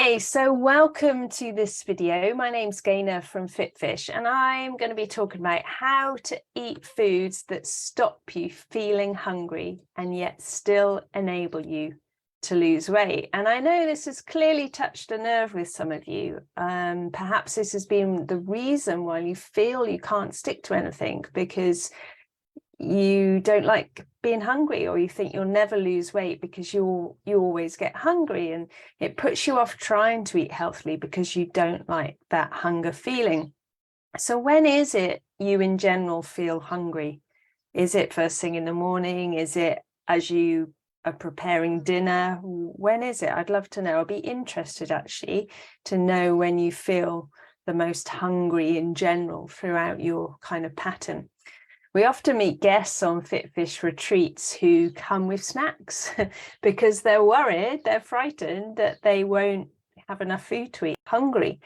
Hey, so welcome to this video. My name's Gaynor from FitFish, and I'm going to be talking about how to eat foods that stop you feeling hungry and yet still enable you to lose weight. And I know this has clearly touched a nerve with some of you. Perhaps this has been the reason why you feel you can't stick to anything, because you don't like being hungry, or you think you'll never lose weight because you always get hungry, and it puts you off trying to eat healthily because you don't like that hunger feeling. So when is it you in general feel hungry? Is it first thing in the morning? Is it as you are preparing dinner? When is it? I'd love to know. I'll be interested actually to know when you feel the most hungry in general throughout your kind of pattern. We often meet guests on FitFish retreats who come with snacks because they're worried, they're frightened that they won't have enough food to eat, hungry.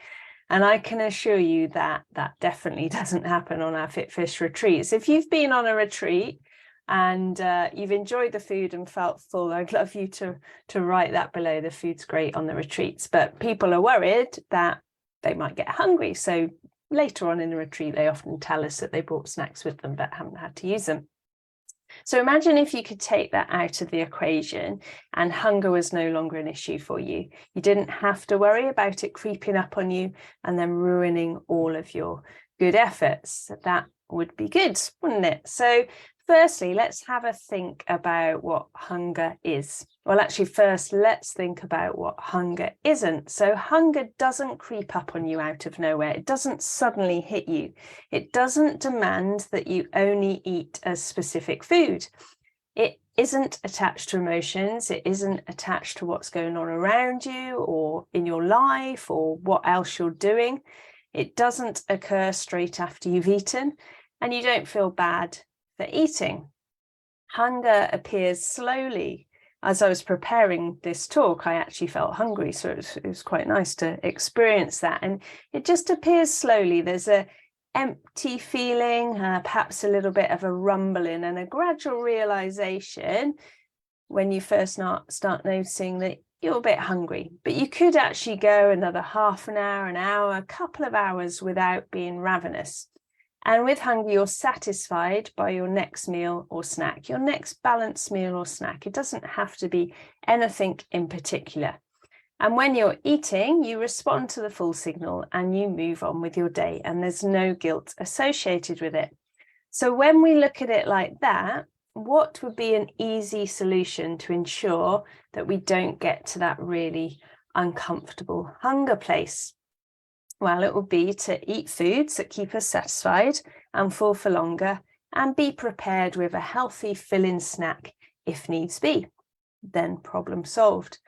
And I can assure you that that definitely doesn't happen on our FitFish retreats. If you've been on a retreat and you've enjoyed the food and felt full, I'd love you to write that below. The food's great on the retreats, but people are worried that they might get hungry. So later on in the retreat, they often tell us that they brought snacks with them but haven't had to use them. So imagine if you could take that out of the equation and hunger was no longer an issue for you. You didn't have to worry about it creeping up on you and then ruining all of your good efforts. That would be good, wouldn't it? So firstly, let's have a think about what hunger is. Well, actually, first, let's think about what hunger isn't. So hunger doesn't creep up on you out of nowhere. It doesn't suddenly hit you. It doesn't demand that you only eat a specific food. It isn't attached to emotions. It isn't attached to what's going on around you or in your life or what else you're doing. It doesn't occur straight after you've eaten, and you don't feel bad for eating. Hunger appears slowly. As I was preparing this talk, I actually felt hungry, so it was quite nice to experience that. And it just appears slowly. There's an empty feeling, perhaps a little bit of a rumbling, and a gradual realization when you first start noticing that you're a bit hungry. But you could actually go another half an hour, a couple of hours without being ravenous. And with hunger, you're satisfied by your next meal or snack, your next balanced meal or snack. It doesn't have to be anything in particular. And when you're eating, you respond to the full signal and you move on with your day, and there's no guilt associated with it. So when we look at it like that, what would be an easy solution to ensure that we don't get to that really uncomfortable hunger place? Well, it would be to eat foods that keep us satisfied and full for longer, and be prepared with a healthy fill-in snack if needs be. Then problem solved.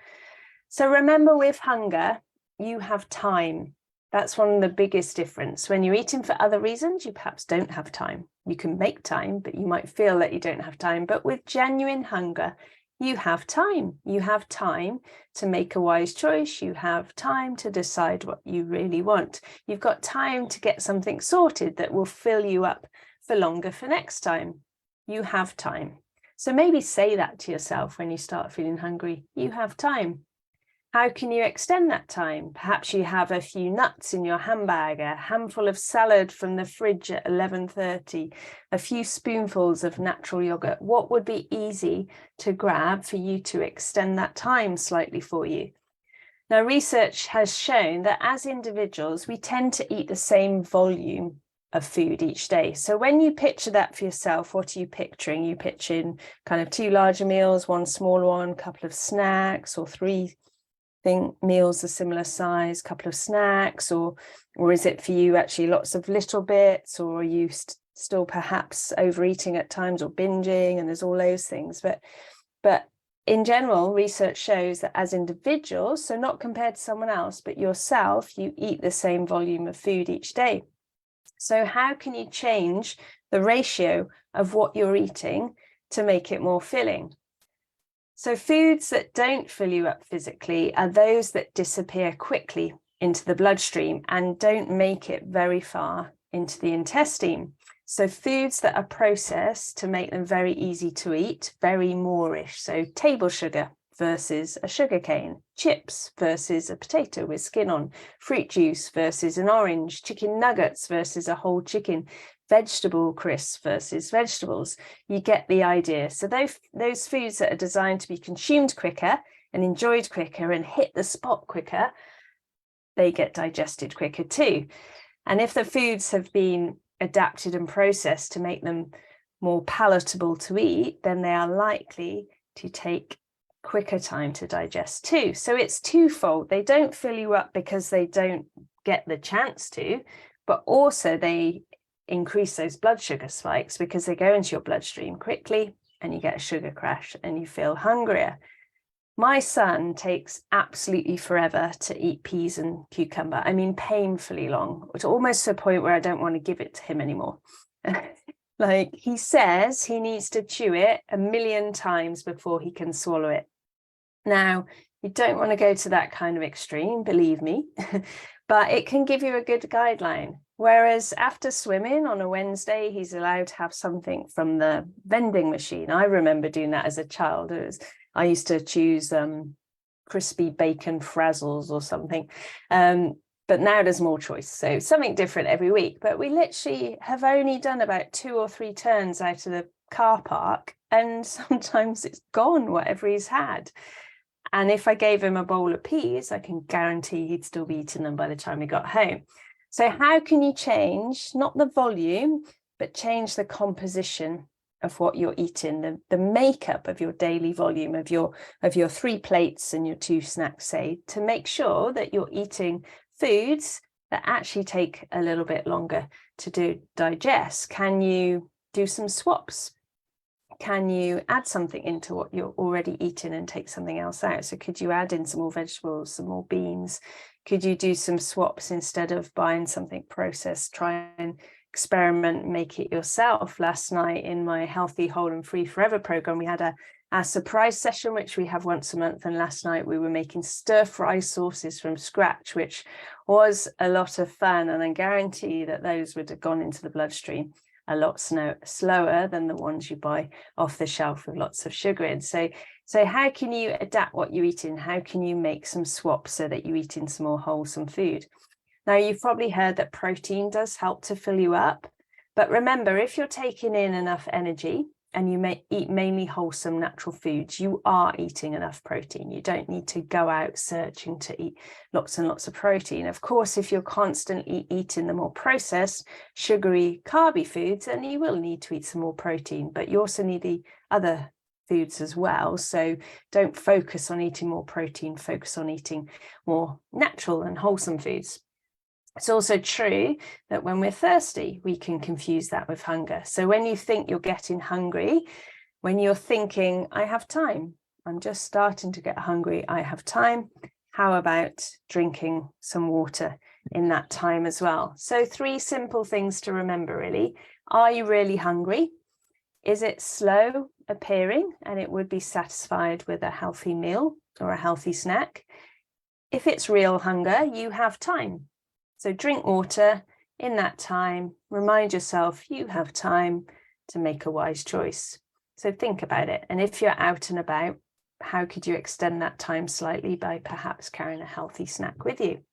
So remember, with hunger, you have time. That's one of the biggest difference. When you're eating for other reasons, you perhaps don't have time. You can make time, but you might feel that you don't have time. But with genuine hunger, you have time. You have time to make a wise choice. You have time to decide what you really want. You've got time to get something sorted that will fill you up for longer for next time. You have time. So maybe say that to yourself when you start feeling hungry. You have time. How can you extend that time? Perhaps you have a few nuts in your handbag, a handful of salad from the fridge at 11:30, a few spoonfuls of natural yogurt. What would be easy to grab for you to extend that time slightly for you? Now, research has shown that as individuals, we tend to eat the same volume of food each day. So when you picture that for yourself, what are you picturing? You picturing kind of 2 larger meals, 1 smaller one, a couple of snacks, or 3 meals a similar size, couple of snacks, or is it for you actually lots of little bits, or are you still perhaps overeating at times or binging, and there's all those things. But in general, research shows that as individuals, so not compared to someone else, but yourself, you eat the same volume of food each day. So how can you change the ratio of what you're eating to make it more filling? So foods that don't fill you up physically are those that disappear quickly into the bloodstream and don't make it very far into the intestine. So foods that are processed to make them very easy to eat, very moreish. So table sugar, versus a sugar cane, chips versus a potato with skin on, fruit juice versus an orange, chicken nuggets versus a whole chicken, vegetable crisps versus vegetables. You get the idea. So those foods that are designed to be consumed quicker and enjoyed quicker and hit the spot quicker, they get digested quicker too. And if the foods have been adapted and processed to make them more palatable to eat, then they are likely to take quicker time to digest too. So it's twofold. They don't fill you up because they don't get the chance to, but also they increase those blood sugar spikes because they go into your bloodstream quickly and you get a sugar crash and you feel hungrier. My son takes absolutely forever to eat peas and cucumber. I mean, painfully long. It's almost to a point where I don't want to give it to him anymore. Like, he says he needs to chew it 1,000,000 times before he can swallow it. Now, you don't want to go to that kind of extreme, believe me, but it can give you a good guideline. Whereas after swimming on a Wednesday, he's allowed to have something from the vending machine. I remember doing that as a child. I used to choose crispy bacon frazzles or something. But now there's more choice. So something different every week. But we literally have only done about 2 or 3 turns out of the car park. And sometimes it's gone, whatever he's had. And if I gave him a bowl of peas, I can guarantee he'd still be eating them by the time we got home. So how can you change, not the volume, but change the composition of what you're eating, the makeup of your daily volume of your 3 plates and your 2 snacks, say, to make sure that you're eating foods that actually take a little bit longer to digest? Can you do some swaps? Can you add something into what you're already eating and take something else out? So could you add in some more vegetables, some more beans? Could you do some swaps instead of buying something processed? Try and experiment, make it yourself. Last night in my Healthy, Whole and Free Forever program, we had a surprise session, which we have once a month. And last night we were making stir-fry sauces from scratch, which was a lot of fun. And I guarantee that those would have gone into the bloodstream a lot slower than the ones you buy off the shelf with lots of sugar in. So how can you adapt what you're eating? How can you make some swaps so that you're eating some more wholesome food? Now, you've probably heard that protein does help to fill you up. But remember, if you're taking in enough energy and you eat mainly wholesome natural foods, you are eating enough protein. You don't need to go out searching to eat lots and lots of protein. Of course, if you're constantly eating the more processed, sugary, carby foods, then you will need to eat some more protein, but you also need the other foods as well. So don't focus on eating more protein, focus on eating more natural and wholesome foods. It's also true that when we're thirsty, we can confuse that with hunger. So when you think you're getting hungry, when you're thinking, I have time, I'm just starting to get hungry, I have time, how about drinking some water in that time as well? So 3 simple things to remember, really. Are you really hungry? Is it slow appearing and it would be satisfied with a healthy meal or a healthy snack? If it's real hunger, you have time. So drink water in that time, remind yourself you have time to make a wise choice. So think about it. And if you're out and about, how could you extend that time slightly by perhaps carrying a healthy snack with you?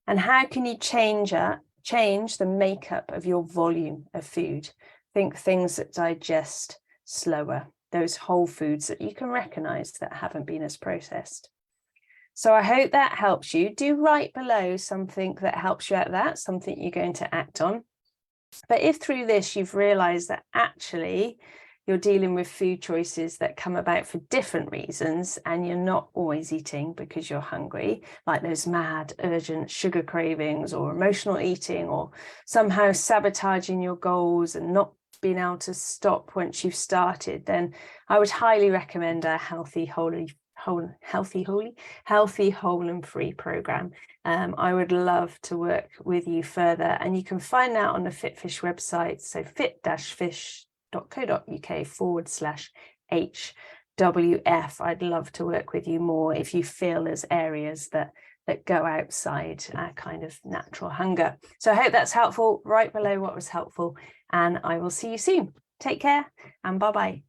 And how can you change the makeup of your volume of food? Think things that digest slower, those whole foods that you can recognize that haven't been as processed. So I hope that helps you. Do write below something that helps you out of that, something you're going to act on. But if through this you've realized that actually you're dealing with food choices that come about for different reasons and you're not always eating because you're hungry, like those mad, urgent sugar cravings or emotional eating or somehow sabotaging your goals and not being able to stop once you've started, then I would highly recommend a Healthy, Whole and Free program. I would love to work with you further, and you can find that on the FitFish website, so fit-fish.co.uk/HWF. I'd love to work with you more if you feel there's areas that go outside our kind of natural hunger. So I hope that's helpful. Write below what was helpful, and I will see you soon. Take care and bye-bye.